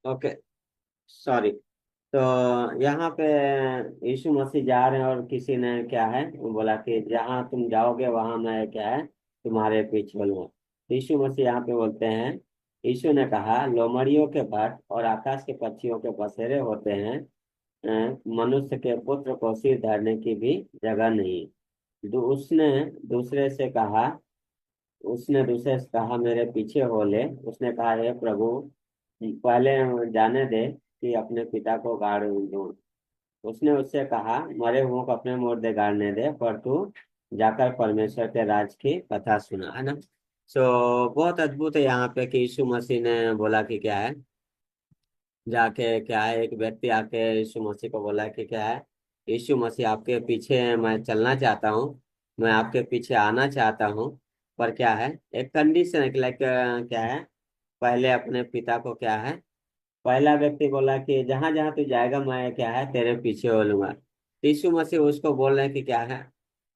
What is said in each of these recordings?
Okay, sorry. तो यहाँ पे यीशु मसीह जा रहे हैं और किसी ने क्या है वो बोला कि जहाँ तुम जाओगे वहां मैं क्या है तुम्हारे पीछे चलूंगा। तो यीशु मसीह यहाँ पे बोलते हैं, यीशु ने कहा लोमड़ियों के भट्ट और आकाश के पक्षियों के बसेरे होते हैं, मनुष्य के पुत्र को सिर धरने की भी जगह नहीं। उसने दूसरे से कहा, मेरे पीछे हो ले। उसने कहा हे प्रभु, पहले जाने दे कि अपने पिता को गाड़ दूं। उसने उससे कहा मरे हुओं को अपने मुर्दे गाड़ने दे, पर तू जाकर परमेश्वर के राज की कथा सुना, है ना। सो बहुत अद्भुत है यहाँ पे कि यीशु मसीह ने बोला कि क्या है, जाके क्या है एक व्यक्ति आके यीशु मसीह को बोला कि क्या है, यीशु मसीह आपके पीछे मैं चलना चाहता हूँ, मैं आपके पीछे आना चाहता हूँ। पर क्या है, एक कंडीशन है कि लाइक क्या है, पहले अपने पिता को क्या है, पहला व्यक्ति बोला कि जहां जहां तू जाएगा मैं क्या है तेरे पीछे हो लूंगा। तो यीशु मसीह उसको बोल रहे हैं कि क्या है,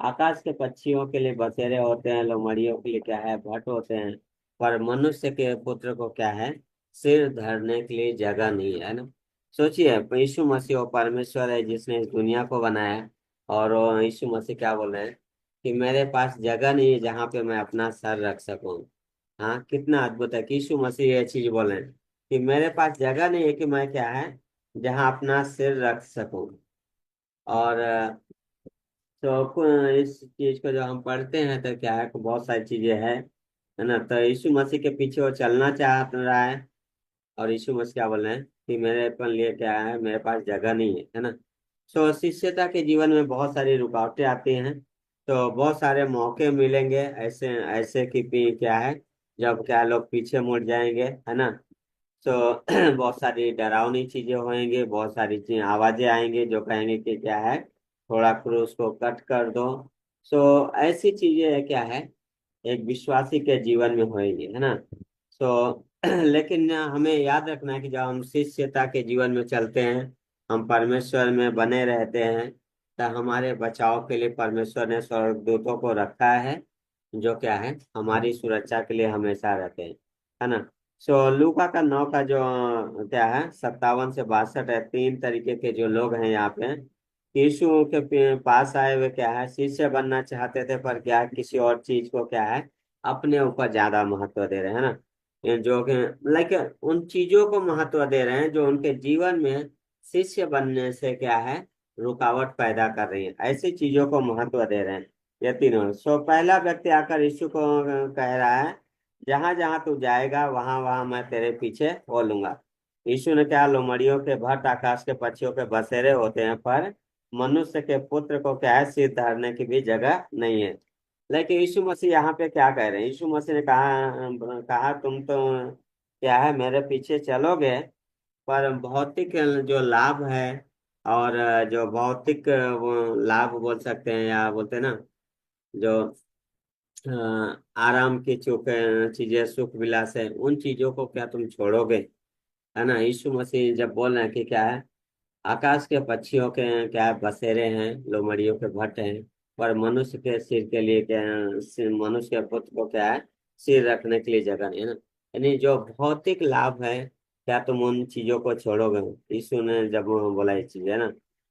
आकाश के पक्षियों के लिए बसेरे होते हैं, लोमड़ियों के लिए क्या है भट्ट होते हैं, पर मनुष्य के पुत्र को क्या है, सिर धरने के लिए जगह नहीं है ना। सोचिए, यीशु मसीह वो परमेश्वर है जिसने इस दुनिया को बनाया, और वो यीशु मसीह क्या बोल रहे हैं कि मेरे पास जगह नहीं है जहाँ पे मैं अपना सर रख सकूं। हाँ, कितना अद्भुत है कि यीशु मसीह ये चीज बोले कि मेरे पास जगह नहीं है कि मैं क्या है जहाँ अपना सिर रख सकूं। और तो इस चीज को जो हम पढ़ते हैं तो क्या है कि बहुत सारी चीजें हैं, है ना। तो यीशु मसीह के पीछे वो चलना चाह रहा है, और यीशु मसीह क्या बोल रहे हैं कि मेरे अपन लिए क्या है, मेरे पास जगह नहीं है, है ना। सो शिष्यता के जीवन में बहुत सारी रुकावटें आती हैं, तो बहुत सारे मौके मिलेंगे ऐसे ऐसे कि क्या है, जब क्या लोग पीछे मुड़ जाएंगे, है ना। तो बहुत सारी डरावनी चीजें होंगी, बहुत सारी चीज आवाजें आएंगी जो कहेंगे कि क्या है, थोड़ा क्रूस को कट कर दो। सो ऐसी चीजें क्या है एक विश्वासी के जीवन में होएगी, है ना। सो लेकिन हमें याद रखना है कि जब हम शिष्यता के जीवन में चलते हैं, हम परमेश्वर में बने रहते हैं, तो हमारे बचाव के लिए परमेश्वर ने स्वर्गदूतों को रखा है, जो क्या है हमारी सुरक्षा के लिए हमेशा रहते हैं, है ना। सो लूका का 9 का जो क्या है 57 से 62 है, तीन तरीके के जो लोग हैं यहाँ पे। यीशु के पास आए हुए क्या है शिष्य बनना चाहते थे, पर क्या है, किसी और चीज को क्या है अपने ऊपर ज्यादा महत्व दे रहे हैं, है ना। ये जो कि लाइक उन चीजों को महत्व दे रहे हैं जो उनके जीवन में शिष्य बनने से क्या है रुकावट पैदा कर रही है, ऐसी चीजों को महत्व दे रहे हैं ये तीनों। सो पहला व्यक्ति आकर यीशु को कह रहा है, जहां जहां तू जाएगा वहां वहां मैं तेरे पीछे हो लूंगा। यीशु ने क्या, लोमड़ियों के भट्ट आकाश के पक्षियों के बसेरे होते हैं, पर मनुष्य के पुत्र को क्या है सिर धरने की भी जगह नहीं है। लेकिन यीशु मसीह यहाँ पे क्या कह रहे हैं, यीशु मसीह ने कहा तुम तो क्या है मेरे पीछे चलोगे, पर भौतिक जो लाभ है, और जो भौतिक वो लाभ बोल सकते हैं या बोलते हैं ना, जो आराम की चुक चीजें सुख विलास है, उन चीजों को क्या तुम छोड़ोगे, है ना। यीशु मसीह जब बोल रहे हैं कि क्या है, आकाश के पक्षियों के क्या है बसेरे हैं, लोमड़ियों के भट्ट हैं, पर मनुष्य के सिर के लिए क्या मनुष्य के पुत्र को क्या है सिर रखने के लिए जगह नहीं, है ना। यानी जो भौतिक लाभ है, क्या तुम उन चीजों को छोड़ोगे। यीशु ने जब वो बोला ये चीज, है ना।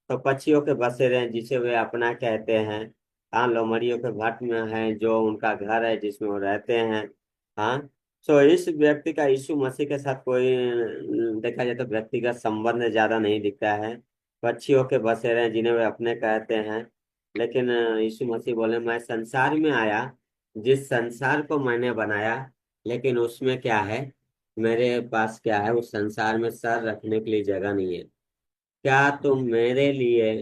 तो पक्षियों के बसेरे हैं जिसे वे अपना कहते हैं, हाँ, लोमड़ियों के भट्ट में है जो उनका घर है जिसमें वो रहते हैं। हाँ। सो इस व्यक्ति का यीशु मसीह के साथ कोई देखा जाए तो व्यक्तिगत संबंध ज्यादा नहीं दिखता है। पक्षियों के बसेरे हैं जिन्हें वे अपने कहते हैं, लेकिन यीशु मसीह बोले मैं संसार में आया, जिस संसार को मैंने बनाया, लेकिन उसमें क्या है, मेरे पास क्या है उस संसार में सर रखने के लिए जगह नहीं है। क्या तुम मेरे लिए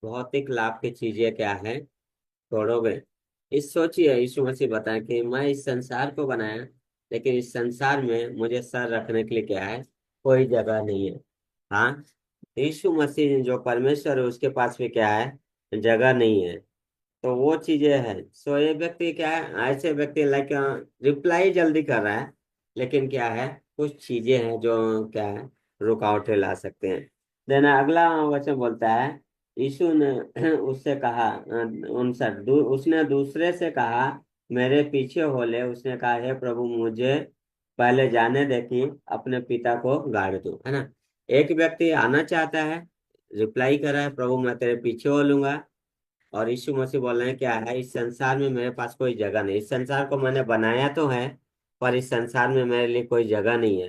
भौतिक लाभ की चीजें क्या है छोड़ोगे। इस सोचिए, यीशु मसीह बताएं कि मैं इस संसार को बनाया, लेकिन इस संसार में मुझे सर रखने के लिए क्या है कोई जगह नहीं है। हाँ, यीशु मसीह जो परमेश्वर है उसके पास भी क्या है जगह नहीं है। तो वो चीजें हैं। सो ये व्यक्ति क्या है, ऐसे व्यक्ति लाइक रिप्लाई जल्दी कर रहा है, लेकिन क्या है कुछ चीजें हैं जो क्या है रुकावटें ला सकते हैं। देन अगला वचन बोलता है, यीशु ने उससे कहा, उसने दूसरे से कहा मेरे पीछे हो ले। उसने कहा हे प्रभु, मुझे पहले जाने दे कि अपने पिता को गाड़ दूं, है ना। एक व्यक्ति आना चाहता है, रिप्लाई कर रहा है, प्रभु मैं तेरे पीछे हो लूंगा। और यीशु मसीह बोल रहे हैं क्या है, इस संसार में मेरे पास कोई जगह नहीं, इस संसार को मैंने बनाया तो है, पर इस संसार में मेरे लिए कोई जगह नहीं है।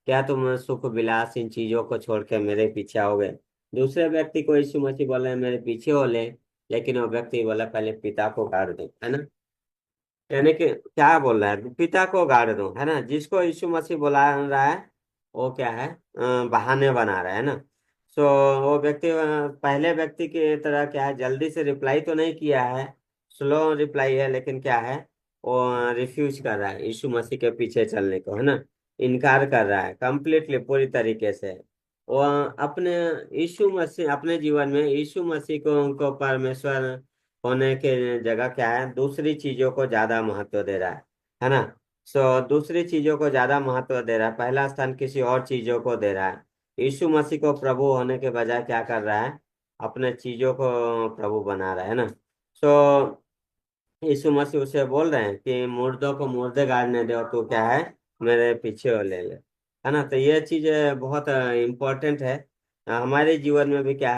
क्या तुम सुख विलास इन चीजों को छोड़ के मेरे पीछे आओगे? दूसरे व्यक्ति को यीशु मसीह बोल रहे हैं मेरे पीछे हो ले, लेकिन वो व्यक्ति बोला पहले पिता को गाड़ दो, है ना। यानी कि क्या बोल रहा है, पिता को गाड़ दो, है ना। जिसको यीशु मसीह बुला रहा है वो क्या है, बहाने बना रहा है ना। सो वो व्यक्ति पहले व्यक्ति की तरह क्या है, जल्दी से रिप्लाई तो नहीं किया है, स्लो रिप्लाई है, लेकिन क्या है, वो रिफ्यूज कर रहा है यीशु मसीह के पीछे चलने को, है ना। इनकार कर रहा है कंप्लीटली, पूरी तरीके से। वो अपने यीशु मसीह अपने जीवन में यीशु मसीह को उनको परमेश्वर होने के जगह क्या है, दूसरी चीजों को ज्यादा महत्व दे रहा है ना। सो दूसरी चीजों को ज्यादा महत्व दे रहा है, पहला स्थान किसी और चीजों को दे रहा है। यीशु मसीह को प्रभु होने के बजाय क्या कर रहा है, अपने चीजों को प्रभु बना रहा है ना। सो यीशु मसीह उसे बोल रहे हैं कि मुर्दों को मुर्दे गाड़ने दे, और तू क्या है, मेरे पीछे हो ले ले, है ना। तो ये चीज बहुत इम्पोर्टेंट है हमारे जीवन में भी। क्या